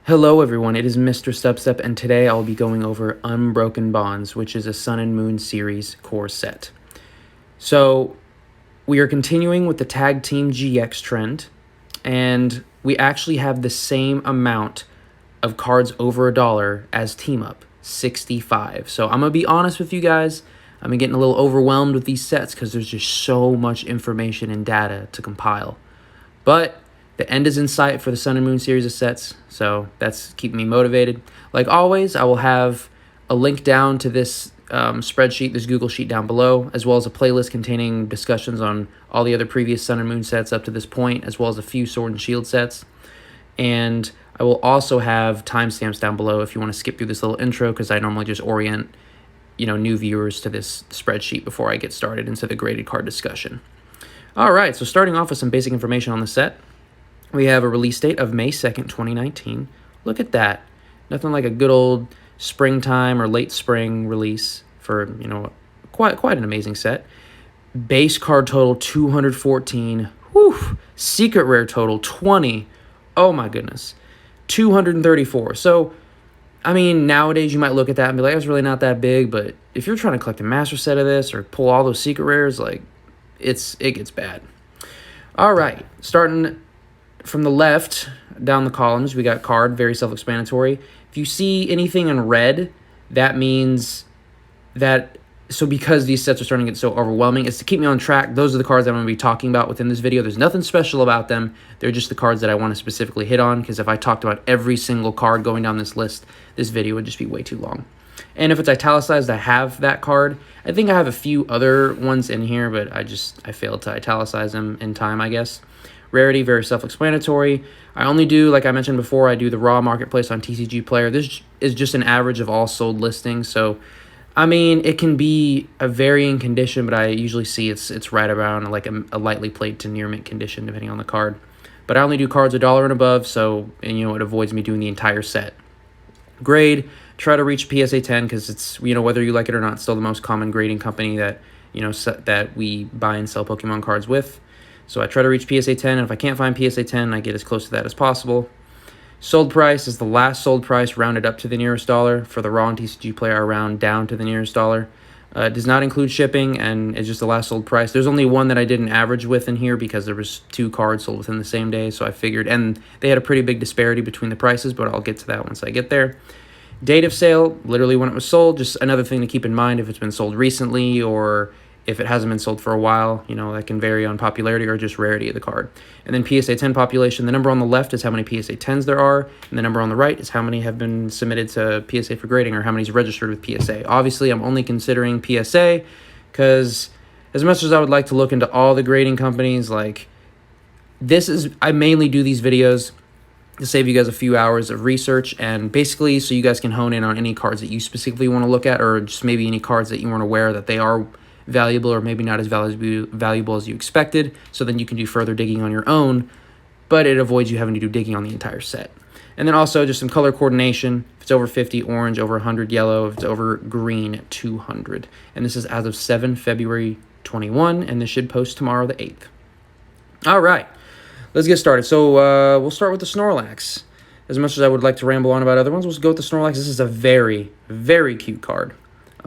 Hello everyone, it is MisterStubstep, and today I'll be going over Unbroken Bonds, which is a Sun and Moon series core set. So, we are continuing with the Tag Team GX trend, and we actually have the same amount of cards over $1 as Team Up, 65. So, I'm going to be honest with you guys, I'm getting a little overwhelmed with these sets because there's just so much information and data to compile. But the end is in sight for the Sun and Moon series of sets, so that's keeping me motivated. Like always, I will have a link down to this spreadsheet, this Google Sheet down below, as well as a playlist containing discussions on all the other previous Sun and Moon sets up to this point, as well as a few Sword and Shield sets. And I will also have timestamps down below if you want to skip through this little intro, because I normally just orient new viewers to this spreadsheet before I get started into the graded card discussion. All right, so starting off with some basic information on the set. We have a release date of May 2nd, 2019. Look at that. Nothing like a good old springtime or late spring release for, quite an amazing set. Base card total 214. Whew. Secret rare total 20. Oh my goodness. 234. So, nowadays you might look at that and be like, that's really not that big, but if you're trying to collect a master set of this or pull all those secret rares, it gets bad. All right, starting from the left down the columns, we got card, very self-explanatory. If you see anything in red, that means that, so because these sets are starting to get so overwhelming, it's to keep me on track. Those are the cards I'm going to be talking about within this video. There's nothing special about them. They're just the cards that I want to specifically hit on, because if I talked about every single card going down this list, this video would just be way too long. And if it's italicized, I have that card. I think I have a few other ones in here, but I failed to italicize them in time, I guess. Rarity, very self-explanatory. I only do, like I mentioned before, I do the raw marketplace on TCG Player. This is just an average of all sold listings. So, it can be a varying condition, but I usually see it's right around like a lightly played to near mint condition, depending on the card. But I only do cards $1 and above, so it avoids me doing the entire set. Grade, try to reach PSA 10 because it's, whether you like it or not, still the most common grading company that, that we buy and sell Pokemon cards with. So I try to reach PSA 10, and if I can't find PSA 10, I get as close to that as possible. Sold price is the last sold price rounded up to the nearest dollar. For the raw and TCG Player, I round down to the nearest dollar. It does not include shipping, and it's just the last sold price. There's only one that I didn't average with in here because there was 2 cards sold within the same day, so I figured, and they had a pretty big disparity between the prices, but I'll get to that once I get there. Date of sale, literally when it was sold. Just another thing to keep in mind if it's been sold recently or if it hasn't been sold for a while, that can vary on popularity or just rarity of the card. And then PSA 10 population, the number on the left is how many PSA 10s there are, and the number on the right is how many have been submitted to PSA for grading or how many's registered with PSA. Obviously, I'm only considering PSA because as much as I would like to look into all the grading companies, I mainly do these videos to save you guys a few hours of research and basically so you guys can hone in on any cards that you specifically want to look at or just maybe any cards that you weren't aware that they are valuable or maybe not as valuable as you expected, so then you can do further digging on your own, but it avoids you having to do digging on the entire set. And then also just some color coordination. If it's over 50, orange, over 100, yellow. If it's over green, 200. And this is as of 7 February 21, and this should post tomorrow the 8th. All right, let's get started. So we'll start with the Snorlax. As much as I would like to ramble on about other ones, we'll go with the Snorlax. This is a very, very cute card.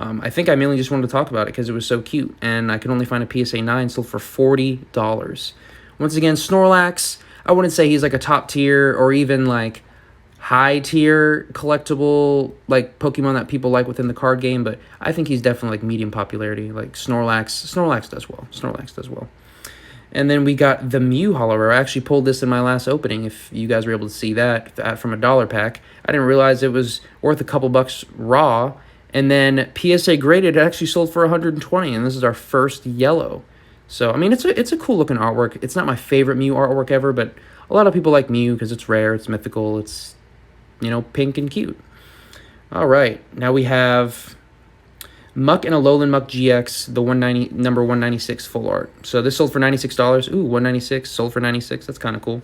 I think I mainly just wanted to talk about it because it was so cute, and I could only find a PSA 9 sold for $40. Once again, Snorlax, I wouldn't say he's like a top tier or even like high tier collectible like Pokemon that people like within the card game, but I think he's definitely like medium popularity. Like Snorlax does well. Snorlax does well. And then we got the Mew Holo Rare. I actually pulled this in my last opening, if you guys were able to see that from a $1 pack. I didn't realize it was worth a couple bucks raw. And then PSA graded, it actually sold for 120, and this is our first yellow. So, it's a cool looking artwork. It's not my favorite Mew artwork ever, but a lot of people like Mew because it's rare, it's mythical, it's, pink and cute. All right, now we have Muck and Alolan Muck GX, the number 196 full art. So this sold for $96. Ooh, 196 sold for 96. That's kind of cool.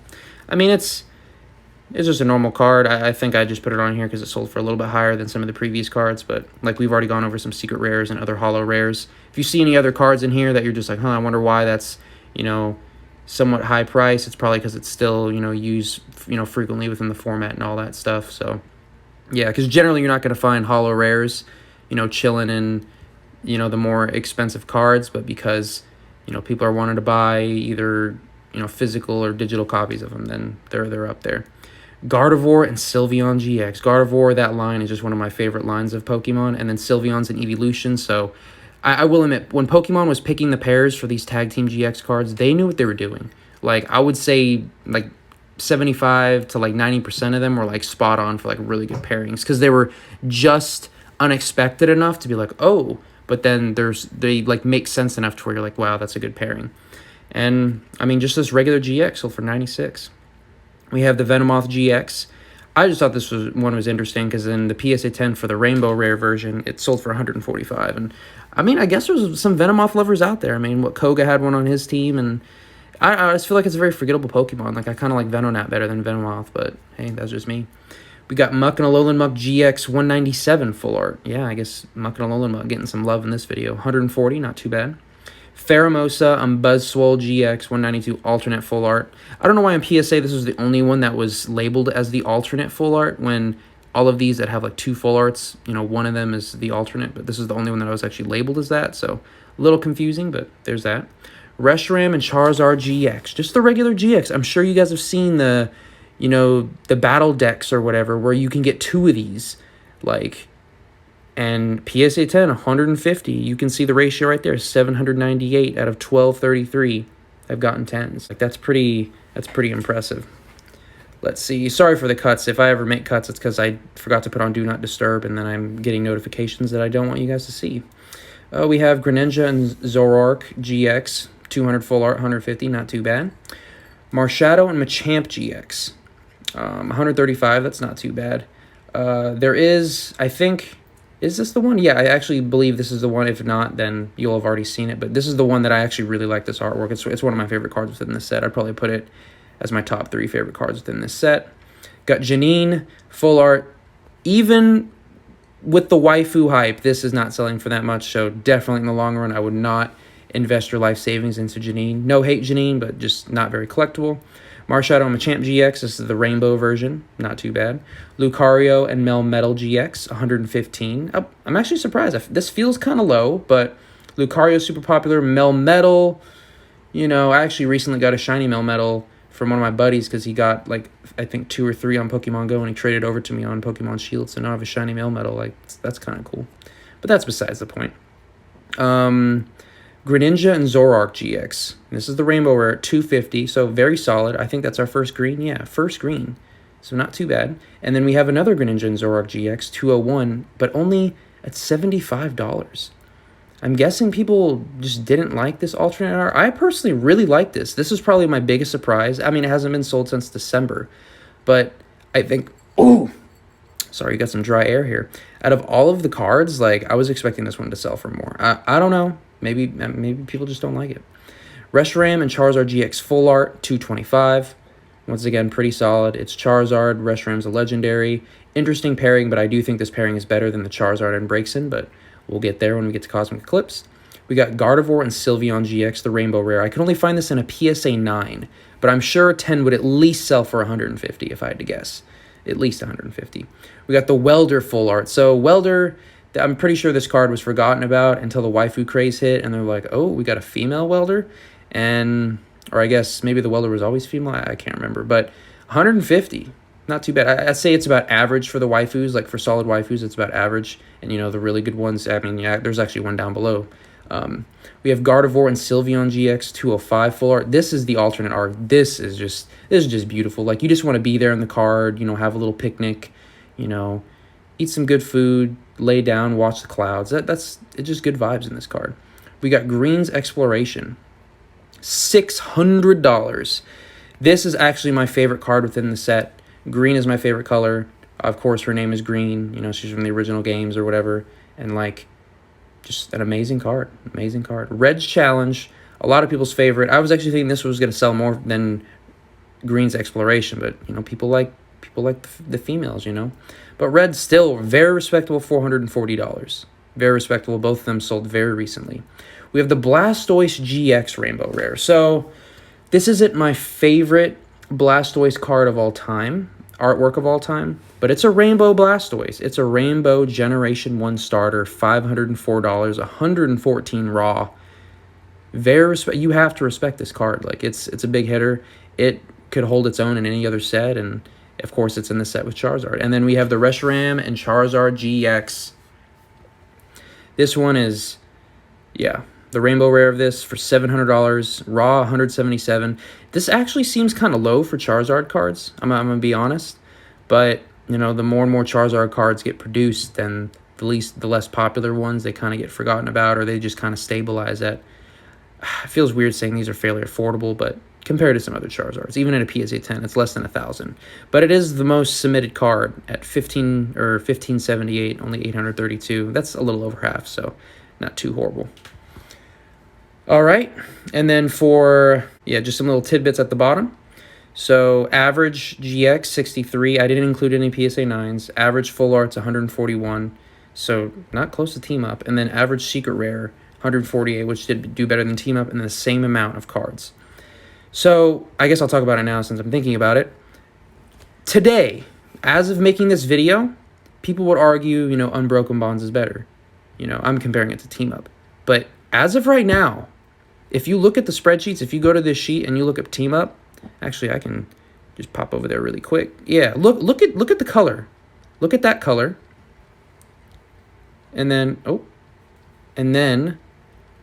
It's just a normal card. I think I just put it on here because it sold for a little bit higher than some of the previous cards, but we've already gone over some secret rares and other holo rares. If you see any other cards in here that you're just like, I wonder why that's, somewhat high price. It's probably because it's still, used, frequently within the format and all that stuff. So, yeah, because generally you're not going to find holo rares, chilling in, the more expensive cards, but because, people are wanting to buy either, physical or digital copies of them, then they're up there. Gardevoir and Sylveon GX. Gardevoir, that line is just one of my favorite lines of Pokemon, and then Sylveon's an evolution, so I will admit, when Pokemon was picking the pairs for these Tag Team GX cards, they knew what they were doing. Like, I would say, 75 to 90% of them were spot on for really good pairings, because they were just unexpected enough to be oh, but then they make sense enough to where you're wow, that's a good pairing. And I mean, just this regular GX sold for 96. We have the Venomoth GX. I just thought this one was interesting because in the PSA 10 for the Rainbow Rare version, it sold for 145. And I mean, I guess there's some Venomoth lovers out there. I mean, Koga had one on his team, and I just feel like it's a very forgettable Pokemon. I kind of like Venonat better than Venomoth, but hey, that's just me. We got Muck and Alolan Muck GX 197 full art. Yeah, I guess Muck and Alolan Muck getting some love in this video. 140, not too bad. Pheromosa and Buzzswole GX 192 alternate full art. I don't know why in PSA this was the only one that was labeled as the alternate full art when all of these that have two full arts, one of them is the alternate, but this is the only one that was actually labeled as that, so a little confusing, but there's that. Reshiram and Charizard GX, just the regular GX. I'm sure you guys have seen the, the battle decks or whatever where you can get two of these, and PSA 10, 150. You can see the ratio right there, 798 out of 1233 have gotten 10s. That's pretty impressive. Let's see. Sorry for the cuts. If I ever make cuts, it's because I forgot to put on Do Not Disturb, and then I'm getting notifications that I don't want you guys to see. We have Greninja and Zoroark GX, 200 full art, 150, not too bad. Marshadow and Machamp GX, 135, that's not too bad. There is, I think... Is this the one? Yeah, I actually believe this is the one. If not, then you'll have already seen it. But this is the one that I actually really like this artwork. It's one of my favorite cards within this set. I'd probably put it as my top 3 favorite cards within this set. Got Janine, full art. Even with the waifu hype, this is not selling for that much. So definitely in the long run, I would not invest your life savings into Janine. No hate Janine, but just not very collectible. Marshadow and Machamp GX, this is the rainbow version, not too bad. Lucario and Melmetal GX, 115. Oh, I'm actually surprised. This feels kind of low, but Lucario is super popular. Melmetal, I actually recently got a shiny Melmetal from one of my buddies because he got, I think 2 or 3 on Pokemon Go, and he traded over to me on Pokemon Shield, so now I have a shiny Melmetal. That's kind of cool. But that's besides the point. Greninja and Zoroark GX. This is the Rainbow Rare at 250, so very solid. I think that's our first green. Yeah, first green. So not too bad. And then we have another Greninja and Zoroark GX, 201, but only at $75. I'm guessing people just didn't like this alternate art. I personally really like this. This is probably my biggest surprise. I mean, it hasn't been sold since December, but I think... Ooh! Sorry, you got some dry air here. Out of all of the cards, I was expecting this one to sell for more. I don't know. Maybe people just don't like it. Reshiram and Charizard GX full art, 225. Once again, pretty solid. It's Charizard. Reshiram's a legendary. Interesting pairing, but I do think this pairing is better than the Charizard and Braixen, but we'll get there when we get to Cosmic Eclipse. We got Gardevoir and Sylveon GX, the Rainbow Rare. I can only find this in a PSA 9, but I'm sure 10 would at least sell for 150 if I had to guess. At least 150. We got the Welder full art. So Welder... I'm pretty sure this card was forgotten about until the waifu craze hit, and they're like, oh, we got a female welder? Or I guess maybe the welder was always female? I can't remember. But 150, not too bad. I'd say it's about average for the waifus. For solid waifus, it's about average. And, the really good ones, I mean, yeah, there's actually one down below. We have Gardevoir and Sylveon GX 205 full art. This is the alternate art. This is just beautiful. You just want to be there in the card, have a little picnic, eat some good food, lay down, watch the clouds. It's just good vibes in this card. We got Green's Exploration, $600. This is actually my favorite card within the set. Green is my favorite color. Of course, her name is Green. She's from the original games or whatever. And just an amazing card. Amazing card. Red's Challenge, a lot of people's favorite. I was actually thinking this was going to sell more than Green's Exploration, but people like the females, But Red's still very respectable, $440. Very respectable. Both of them sold very recently. We have the Blastoise GX Rainbow Rare. So This isn't my favorite Blastoise card of all time, artwork of all time, but it's a Rainbow Blastoise. It's a Rainbow Generation 1 starter, $504, 114 raw. You have to respect this card. Like, it's a big hitter. It could hold its own in any other set, and of course it's in the set with Charizard. And then we have the Reshiram and Charizard GX. This one is, yeah, the Rainbow Rare of this for $700, raw 177. This actually seems kind of low for Charizard cards, I'm going to be honest. But, you know, the more and more Charizard cards get produced, then the less popular ones, they kind of get forgotten about, or they just kind of stabilize at. It feels weird saying these are fairly affordable, but compared to some other Charizards, even in a PSA 10, it's less than 1,000. But it is the most submitted card at 1578, only 832. That's a little over half, so not too horrible. All right, and then for, just some little tidbits at the bottom. So average GX 63. I didn't include any PSA 9s. Average full art's 141, so not close to Team Up. And then average secret rare 148, which did do better than Team Up, and the same amount of cards. So I guess I'll talk about it now since I'm thinking about it. Today, as of making this video, people would argue, Unbroken Bonds is better. I'm comparing it to Team Up. But as of right now, if you look at the spreadsheets, if you go to this sheet and you look up Team Up, actually I can just pop over there really quick. Yeah, look at the color. Look at that color. And then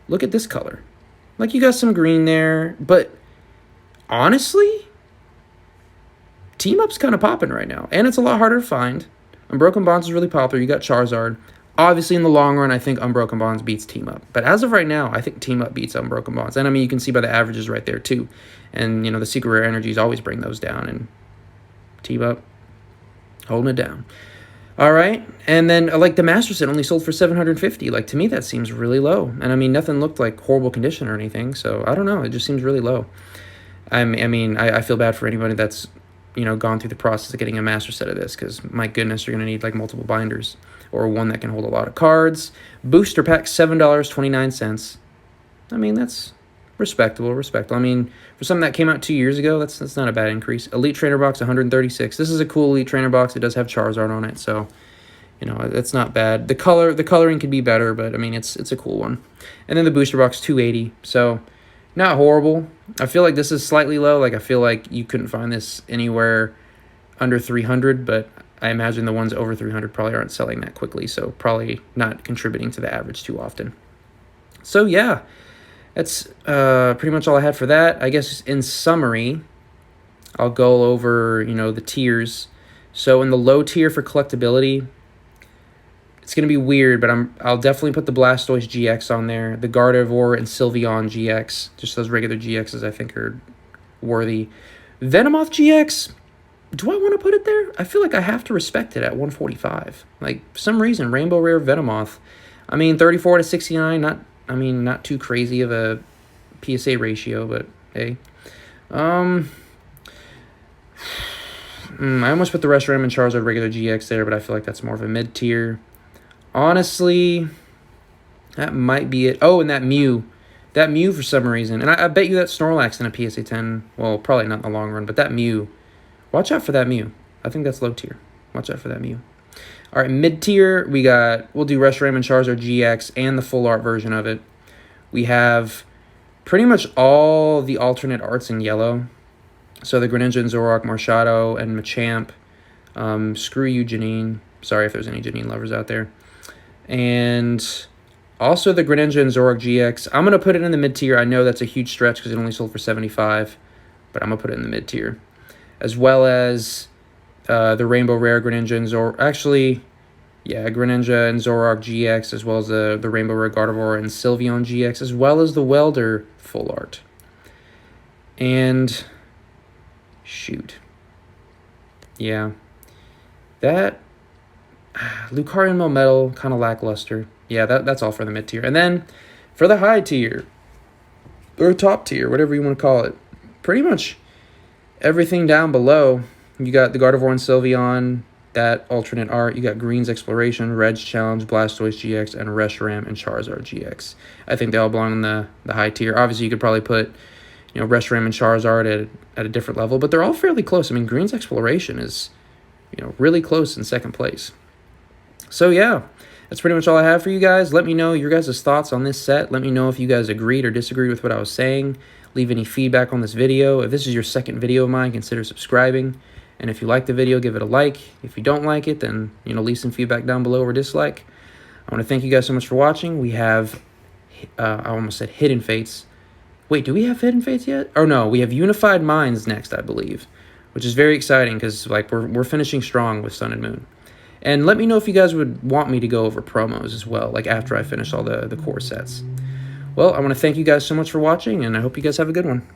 look at this color. Like, you got some green there, but honestly, Team Up's kind of popping right now, and it's a lot harder to find. Unbroken Bonds is really popular. You got Charizard. Obviously, in the long run, I think Unbroken Bonds beats Team Up. But as of right now, I think Team Up beats Unbroken Bonds. And, I mean, you can see by the averages right there, too. And, the secret rare energies always bring those down. And Team Up, holding it down. All right. And then, like, the Master Set only sold for $750. Like, to me, that seems really low. And, I mean, nothing looked like horrible condition or anything. So, I don't know. It just seems really low. I feel bad for anybody that's, gone through the process of getting a Master Set of this. Because, my goodness, you're going to need, like, multiple binders. Or one that can hold a lot of cards. Booster pack, $7.29. I mean, that's respectable. I mean, for something that came out 2 years ago, that's not a bad increase. Elite Trainer Box, $136. This is a cool Elite Trainer Box. It does have Charizard on it, so, that's not bad. The coloring could be better, but, I mean, it's a cool one. And then the Booster Box, $280. So, not horrible. I feel like this is slightly low. Like, I feel like you couldn't find this anywhere under 300, but I imagine the ones over 300 probably aren't selling that quickly, so probably not contributing to the average too often. So, yeah, that's pretty much all I had for that. I guess in summary, I'll go over, the tiers. So in the low tier for collectability, it's going to be weird, but I'll definitely put the Blastoise GX on there, the Gardevoir and Sylveon GX, just those regular GXs I think are worthy. Venomoth GX, do I want to put it there? I feel like I have to respect it at 145. Like, for some reason, Rainbow Rare Venomoth. I mean, 34 to 69, not too crazy of a PSA ratio, but hey. I almost put the Reshiram and Charizard regular GX there, but I feel like that's more of a mid-tier. Honestly, that might be it. Oh, and that Mew. That Mew for some reason. And I bet you that Snorlax in a PSA 10. Well, probably not in the long run, but that Mew. Watch out for that Mew. I think that's low tier. Watch out for that Mew. All right, mid-tier, we'll do Reshiram and Charizard GX and the full art version of it. We have pretty much all the alternate arts in yellow. So the Greninja and Zoroark, Marshadow, and Machamp. Screw you, Janine. Sorry if there's any Janine lovers out there. And also the Greninja and Zoroark GX. I'm going to put it in the mid-tier. I know that's a huge stretch because it only sold for $75, but I'm going to put it in the mid-tier. As well as the Rainbow Rare Greninja and Zoroark. Actually, yeah, Greninja and Zoroark GX, as well as the Rainbow Rare Gardevoir and Sylveon GX, as well as the Welder full art. And shoot. Yeah. That Lucario Melmetal, kind of lackluster. Yeah, that's all for the mid-tier. And then for the high tier, or top tier, whatever you want to call it, pretty much everything down below. You got the Gardevoir and Sylveon, that alternate art. You got Green's Exploration, Red's Challenge, Blastoise GX, and Reshiram and Charizard GX. I think they all belong in the high tier. Obviously, you could probably put you know, Reshiram and Charizard at a different level, but they're all fairly close. I mean, Green's Exploration is, you know, really close in second place. So yeah, that's pretty much all I have for you guys. Let me know your guys' thoughts on this set. Let me know if you guys agreed or disagreed with what I was saying. Leave any feedback on this video. If this is your second video of mine, consider subscribing. And if you like the video, give it a like. If you don't like it, then, you know, leave some feedback down below or dislike. I want to thank you guys so much for watching. We have, I almost said Hidden Fates. Wait, do we have Hidden Fates yet? Oh no, we have Unified Minds next, I believe, which is very exciting because, like, we're finishing strong with Sun and Moon. And let me know if you guys would want me to go over promos as well, like after I finish all the core sets. Well, I want to thank you guys so much for watching, and I hope you guys have a good one.